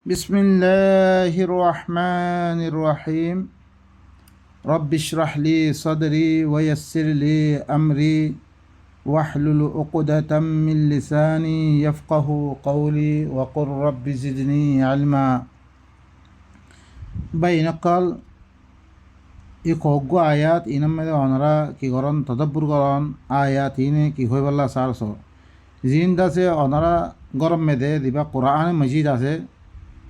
বিসমিল্লাহির রহমানির রহিম। রব্বি ইশরাহ লি সাদরি ওয়া ইয়াসসির লি আমরি ওয়াহলুল উকদাতাম মিন লিসানি ইয়াফকাহু কওলি ওয়া কুর রব্বি জিদনি ইলমা। বাইনাকাল ই কগ্গো আয়াত ইনামে অনরা কি করন তদব্বুর করন আয়াত ইনে কি হইবাল্লা সারস জিন্দ আছে অনরা গরম মেদে দিবা কোরআন মজিদ আছে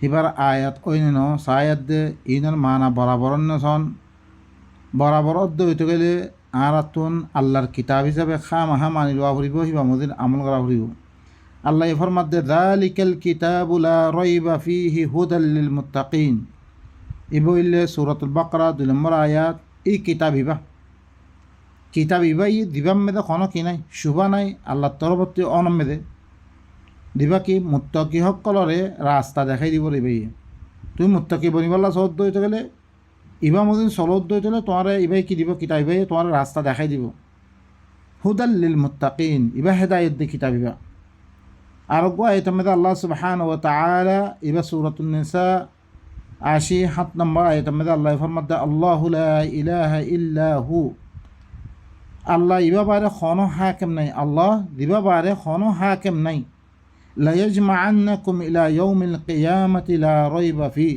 হিবার আয়াত অন্য সায়াত দে ইনার মানা বরাবরণ্য সন বরাবর অদ্দ হইতে গেলে আরাতুন আল্লাহর কিতাব হিসাবে খামাহা মানি লওয়া ফুরিব হিবা মদিন আমল করা ফুরিব। আল্লাহ ফরমাত দে যালিকাল কিতাবু লা রাইবা ফিহি হুদাল লিল মুত্তাকিন। ইবইলে সূরাতুল বাকরা 2 নম্বর আয়াত। এই কিতাব ইবা ই দিবাম মেদে কোনো কি নাই শুভা নাই আল্লাহর তরফতে অনম মেদে দিবা কি মুত্তাকি সকলরে রাস্তা দেখাই দিব ইবাই। তুমি মুত্তাকি বনিবাল্লা চৌদ্দ হইতে গেলে ইবা মদিন চলদ্দ হইতে গেলে তোমার ইবাই কি দিব কিতাব ইবাই তোমার রাস্তা দেখাই দিব। হুদাল লিল মুত্তাকিন ইবা হেদায়েত দি কিতাব ইবা। আর আয়াতের মধ্যে আল্লাহ সুবহানাহু ওয়া তাআলা ইবা সূরাতুন নিসা 87 নম্বর আয়াতের মধ্যে আল্লাহ ফরমাত আল্লাহু লা ইলাহা ইল্লা হু। আল্লাহ ইবা বারে কোনো হাকিম নাই, আল্লাহ দিবা বারে কোনো হাকিম নাই। লা ইয়াজমাআন্নাকুম ইলা ইয়াউমিল কিয়ামাতি লা রাইবা ফি।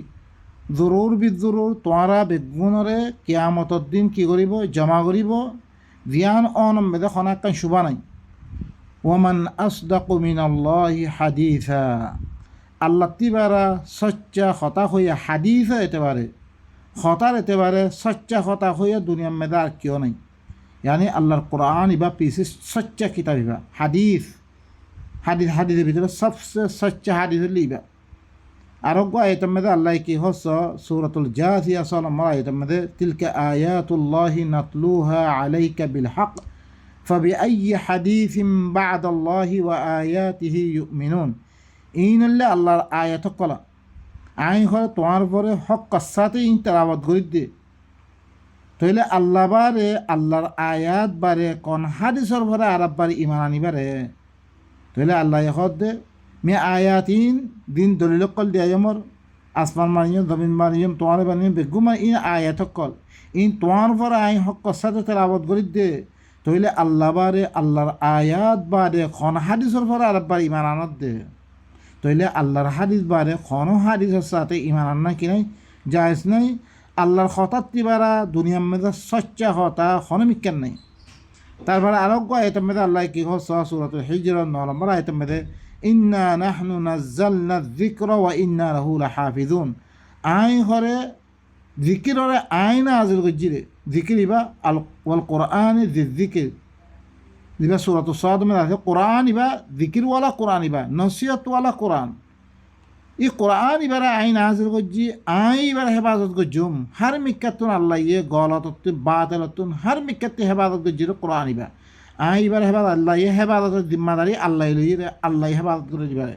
জরুর বিজরুর তোমরা বেগুনরে কিয়ামতর দিন কি করিব জমা করিব জ্ঞান অনম বেদে খনাকান শুভা নাই। ওয়ামান আসদাকু মিনাল্লাহি হাদিসা। আল্লাহ তিবারা সচ্চা কথা হইয়া হাদিসা এতে পারে খতার এতে পারে সচ্চা কথা হইয়া দুনিয়ার মেদে আর কেউ নাই। यानी আল্লাহর কোরআন ইবা পিছে সচ্চা কিতাব ইবা হাদিসের ভিতরে সবচেয়ে সচ্চা হাদিস লিবা। আরোগ্য আয়াতের মধ্যে আল্লাহ কি হস সূরাতুল জাথিয়া 6 নম্বর আয়াতের মধ্যে তিলকা আয়াতুল্লাহি নাতলুহা আলাইকা বিল হক ফাবিআইয়ি হাদিসিন বা'দাল্লাহি ওয়া আয়াতিহি ইউমিনুন। ইনল্লে আল্লাহর আয়াত কলা আইন হলে তোমার পরে হক সাথে ইন তেলাওয়াত করি দে তইলে আল্লাহ বারে আল্লাহর আয়াত বারে কোন হাদিসর ভরে আরব বারে ইমান আনিবারে তইলে আল্লাহ হদ দে মে আয়াতিন দিন দলিল কল দিয়া যমর আসমান মানিয়ম জমিন মানিয়ম তোমার বানিয়ম বেগুমা ইন আয়াত কল ইন তোমার ভরে আইন হক সাথে তেলাওয়াত করি দে তইলে আল্লাহ বারে আল্লাহর আয়াত বারে কোন হাদিসর ভরে আরব বারে ইমান আনত দে তইলে আল্লাহর হাদিস বারে কোন হাদিসের সাথে ইমান আনা কি নাই জায়েজ নাই। আল্লাহর খতাত্তি বারা দুনিয়ার মধ্যে সচ্চা হতা হনমিকেন নাই। তারপরে আরোগ্য আয়াতের মধ্যে আল্লাহ কি হচ্ছে সূরাতুল হিজর 9 নম্বর আয়াতের মধ্যে ইন্না নাহনু নাযালনা যিকরা ওয়া ইন্না লাহু লাহাফিজুন। আই হরে যিকিররে আইন নাযিল গজিরে যিকির ইবা আল ওয়াল কোরআনি যিকির ইবা সূরাতুস সাদ মধ্যে আছে কোরআন ইবা যিকির ওয়ালা কোরআন ইবা নসিহত ওয়ালা কোরআন। ই কোরআন ইবারে আইন নাযিল গজি আই ইবারে হেফাজত গজুম হার মিক্কাতুন আল্লাহ ইয়ে গলাতত বাতিলতুন হার মিক্কাতে হেফাজত গজিরে কোরআন ইবা আই ইবারে হেফাজত আল্লাহ ইয়ে হেফাজতের জিম্মাদারি আল্লাহ লইরে আল্লাহ হেফাজত করে দিবারে।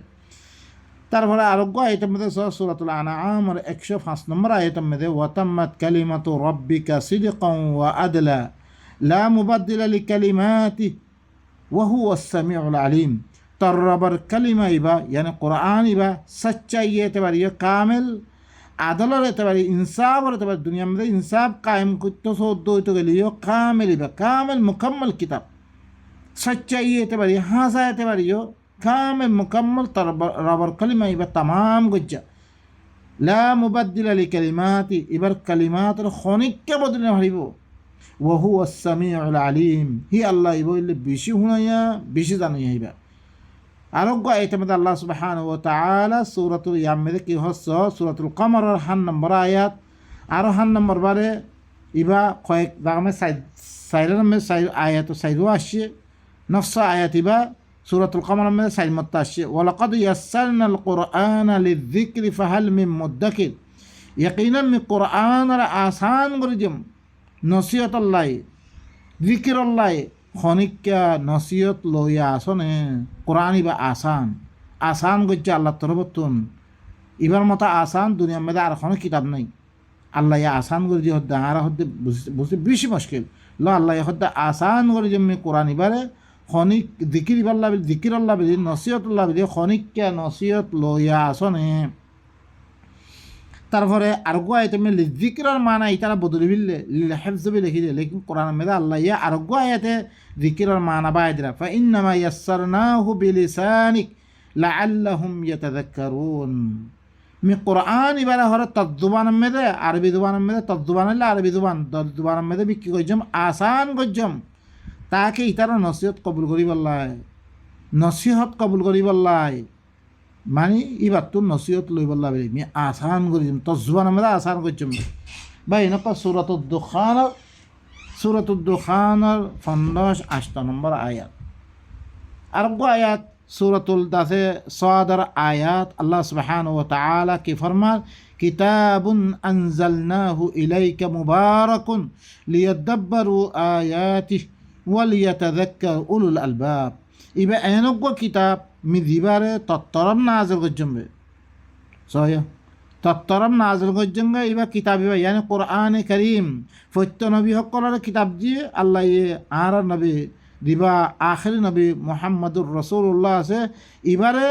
তারপরে আরোগ্য আয়াতের মধ্যে সূরাতুল আনআম 105 নম্বর আয়াতের মধ্যে ওয়া তাম্মাত কালিমাতু রাব্বিকা সিদকান ওয়া আদলা লা মুবাদদিলা লিকালিমাতি ওয়া হুয়াস সামিউল আলিম। তার রবার কালিমা ইবা ইয়ানি কোরআন ইবা সচ্চাই এতে পারি কামেল আদলের এতে পারি ইনসাফের এতে পারি দুনিয়ার মধ্যে ইনসাফ কায়েম করতে সদ্য হইতে গেলে কামেল ইবা কামেল মুকাম্মল কিতাব সচ্চাই এতে পারি হাসা এতে পারি কামেল মুকাম্মল তার রবার কালিমা ইবা তামাম গজ্জা লা মুবাদদিলা লিকালিমাতি ইবার কালিমাতের খনিককে বদলে হারিব ওয়া হুয়াস সামিউল আলিম। হি আল্লাহ ইবইলে বেশি হুনাইয়া বেশি জানাইয়া ইবা। আরোগ্য আয়াতের মধ্যে আল্লাহ সুবহানাহু ওয়া তাআলা সূরাতুল ইয়ামে কি হচ্ছে সূরাতুল কমরের 1 নম্বর আয়াত আর 1 নম্বর বারে ইবা কয়েক দামে সাইরের মে সাই আয়াত সাইরো আসছে নফস আয়াত ইবা সূরাতুল কমরের মে সাই মত আসছে ওয়া লাকাদ ইয়াসসারনাল কুরআনা লিযিকরি ফাহাল মিন মুদ্দাকির। ইয়াকিনান মি কুরআনের আসান করে দিম নসিহত আল্লাহ যিকির আল্লাহ খনিকা নসিহত লইয়া আসনে কোরআন ইবা আসান গজ্জা আল্লাহ তরবতুন ইবার মতো আসান দুনিয়ার মধ্যে আর কোনো কিতাব নাই। আল্লাহ আসান করে দিয়ে হদ্দা আর হদ্দে বুঝতে বেশি মুশকিল ল আল্লাহ হদ্দা আসান করে যে কোরআন ইবারে খনিক যিকির ইবাল্লাহ যিকির আল্লাহ বিধি নসিহত আল্লাহ বিধি খনিকা নসিহত লইয়া আসনে তারপরে আরোগ্য আয়াত আমি জিকিরের মানা ইতারা বদলি ফিরলে হেফজবি লিখি দিয়ে লেকিন কোরআন মেদা আল্লাহ ইয়া আরোগ্য আয়াতে জিকিরের মানা বাই দিরা ফা ইন্নামা ইয়াসসারনাহু বিলিসানিক লাআল্লাহুম ইয়াতাযাক্কারুন মি কোরআন ইবারা হরে তদ্জুবান মেদে আরবি জুবান মেদে তদ্জুবান হলে আরবি জুবান মেদে বিক্রি করজম আসান করজম তাকে ইতারা নসিহত কবুল করি বললাই নসিহত কবুল করি বললাই মানে এবার তো নসিহত লই বললা বলি আমি আসান করিম তজবান আমরা আসান করছিম বা এনেকুৱা সুরাতুদ্দুখানের 58 নম্বর আয়াত আরব্য আয়াত সুরাতুল দাসে সাদার আয়াত আল্লাহ সুবহানাহু ওয়া তাআলা কি ফরমান কিতাবুন আনজালনাহু ইলাইকা মুবারাকুন লিয়াদাব্বারু আয়াতিহি ওয়া লিয়াতাযাক্কার উলুল আলবাব ইবা এনেকুৱা কিতাব মি দিবারে তত্তরম নাজল করজম্বে সয়া তত্তরম নাজল করজঙ্গা ইবা কিতাব ইবা ইয়ানি কোরআন করিম ফত্য নবী সকলের কিতাব দিয়ে আল্লাহ আর নবী দিবা আখির নবী মুহাম্মদুর রাসূলুল্লাহ আছে ইবারে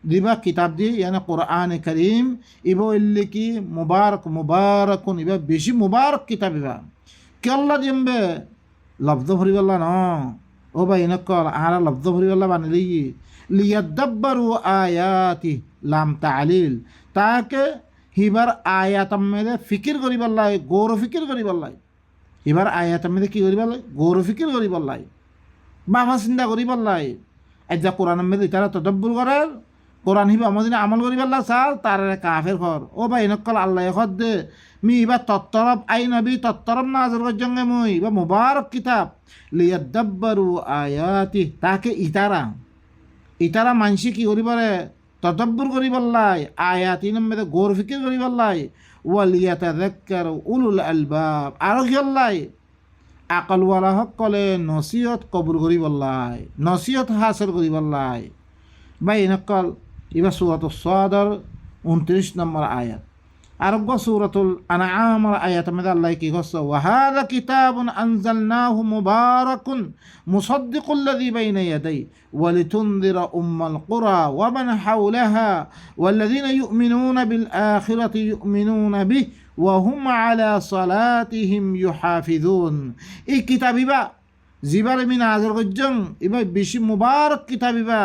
দিবা কিতাব দিয়ে ইয়ানি কোরআন করিম ইবো ইল্লি কি মুবারকুন ইবা বেশি মুবারক কিতাব ইবা কে আল্লাহ দিমবে লব্ধ ভরিবাল্লা ন ও ভাই নকল আর লব্ধ ভরিবাল্লা বানালি লিয়াদাব্বারু আয়াতি লাম তালিল তাকে হিবার আয়াতম মেদে ফিকির করি বললাই গৌর ফিকির করি বললাই হিবার আয়াতম মেদে কি করি বললাই গৌর ফিকির করি বললাই বাবা চিন্তা করি বললাই এজা কোরআন মেদে তারা তদব্বুর করার কোরআন হিবা আমাদের আমল করি বললা চাল তার কাফের ঘর ও ভাই নকল আল্লাহ খদ দে মি ইবা তত্তরব আই নবী তত্তরব নাজর করজঙ্গে মুই ইবা মুবারক কিতাব লিয়াদাব্বারু আয়াতি তাকে ইতারা মানসি কি করি বলে তদব্বুর করি বললাই আয়াতি নম্বরে গৌর ফিকির করি বললাই ওয়ালিয়াতাযাক্কারু উলুল আলবাব আর কি বললাই আকলওয়ালা সকলে নসিহত কবুল করি বললাই নসিহত হাসিল করি বললাই ভাই নকল ইবা সূরাতুস সাদর 29 নম্বর আয়াত আরব্য সূরাতুল আনআম আয়াত মধ্যে আল্লাহ কি কইছে ওয়া হাযা কিতাবুন আনজালনাহু মুবারাকুন মুসাদ্দিকুল লাযী বাইনা ইয়াদাই ওয়া লিতুনযিরা উম্মাল কুরা ওয়া মান হাওলাহা ওয়াল্লাযীনা ইউমিনুনা বিল আখিরাতি ইউমিনুনা বিহি ওয়া হুম আলা সালাতিহিম ইউহাফিজুন এই কিতাবিবা জিবার আমি নাজর করজং ইবা বেশি মুবারক কিতাব ইবা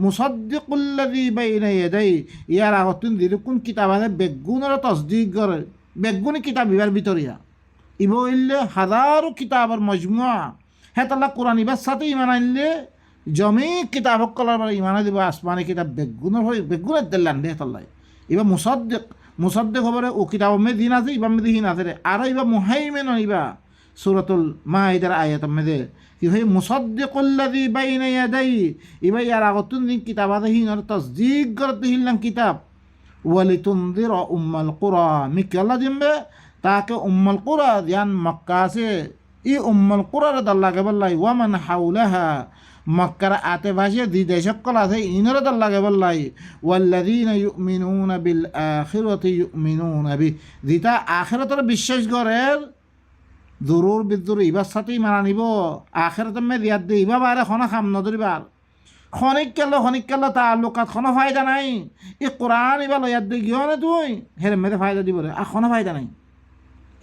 মুসাদ্দিকুল লাযী বাইনা ইয়াদাই ইয়ার আগতুন দিরকুন কিতাব আছে বেগুনের তসদিক করে বেগুনি কিতাব ইবার ভিতরিয়া ইবো ইল্লে হাজারো কিতাবের মজমুআ হেতাল্লাহ কোরআন ইবার সাথে ইমান আনলে জমি কিতাব কলার ইমান দিব আসমানি কিতাব বেগুনের দিল্লান দে হেতাল্লাহ ইবা মুসাদ্দিক খবরে ও কিতাব মে দিন আছে ইবা মে দিন আছে আর ইবা মুহাইমিন ইবা সূরাতুল মাইদার আয়াত মধ্যে কি হয় মুসাদ্দিকুল লাযী বাইনা ইয়াদাই ইবা ইয়ার আগতুন দিন কিতাব আছে হিনার তাসদীক করতে হিললাম কিতাব ওয়ালিতুনযিরা উম্মাল কুরা মিকাল্লা দিমবে তাকে উম্মাল কুরা দিয়ান মক্কা আছে ই উম্মাল কুরার দাল্লাকে বললাই ওয়া মান হাওলাহা মক্কার আশেপাশে যে দেশকল আছে ইনারা দাল্লাকে বললাই ওয়াল্লাযীনা ইউমিনুনা বিল আখিরাতি ইউমিনুনা বি যেটা আখিরাতের বিশ্বাস করে জরুর বিদ্যুর ইবার সাথেই মানা নিব আখেরাতে মে দিয়াত দে ইবা বারে খনা খাম নদরিবার খনিক কেলো তা লোকাত খনো ফায়দা নাই এই কোরআন ইবা লয়াত দে গিয়ে নে তুই হেরে মেরে ফায়দা দিব রে আর খনো ফায়দা নাই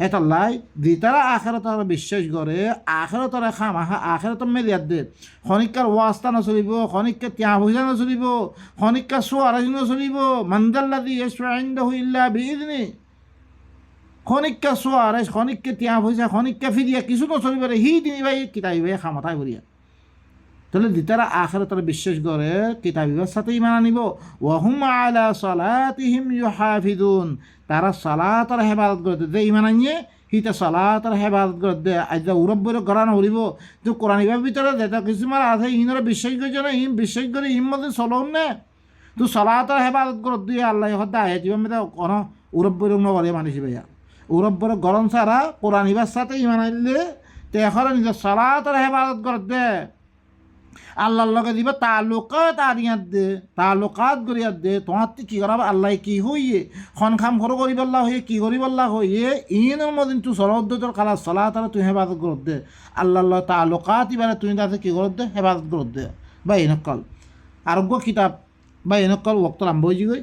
হেতাল্লাই দিতারা আখেরাতের বিশ্বাস করে আখেরাতের খাম আখেরাতে মে দিয়াত দে খনিকার ওয়াস্তা নচলিব খনিকা তিয়া পয়সা নচলিব খনিকা সুয়ারাজ নচলিব মানদাল্লাযী ইয়াশফা'ু ইনদাহু ইল্লা বিইযনি খনিকা সোয়ারেস খনিককে তিয়া পয়সা খনিকা ফিরিয়া কিছু নচলি পারে হি দিন ভাই কিতাবিবাই খামাতাই ভরিয়া তাহলে দিতারা আখিরাতের বিশ্বাস করে কিতাবিবার সাথে ইমান আনিব ওয়া হুম আলা সালাতিহিম ইউহাফিজুন তারা সালাতের হেফাজত করে যে ইমান আনিয়ে হিতা সালাতের হেফাজত করে দে আজ উরব্বরে গড়া নকরিব তো কোরআন ইবার ভিতরে যেটা কিছুমান আছে ইনরা বিশ্বাস করছে না ইম বিশ্বাস করে ইম মধ্যে চলন না তো সালাতের হেফাজত করে দিয়ে আল্লাহ হত্যা আহে জীবন মেয়েটা কোনো উরব্বরে নকরে মানিস ভাইয়া উরব্বরে গরম ছাড়া কোরআন ইবার সাথে ইমান আনলে তে এখন নিজের সালাতের হেফাজত করে দে আল্লাহর লগে দিবে তালুকাত আরিয়াত দে তালুকাত গরিয়াত দে তোমার কি করাব আল্লাহ কি হইয়ে খন খাম খরো করি বললা হইয়ে কি করি বললা হইয়ে ইনের মদিন তুই সরদ তোর কালা সালাত আর তুই হেফাজত করত দে আল্লাহ তালুকাত ইবারে তুই তাতে কি করত দে হেফাজত করত দে বা এনেকল আরোগ্য কিতাব বা এনেকল ওক্ত আরম্ভ হয়ে গই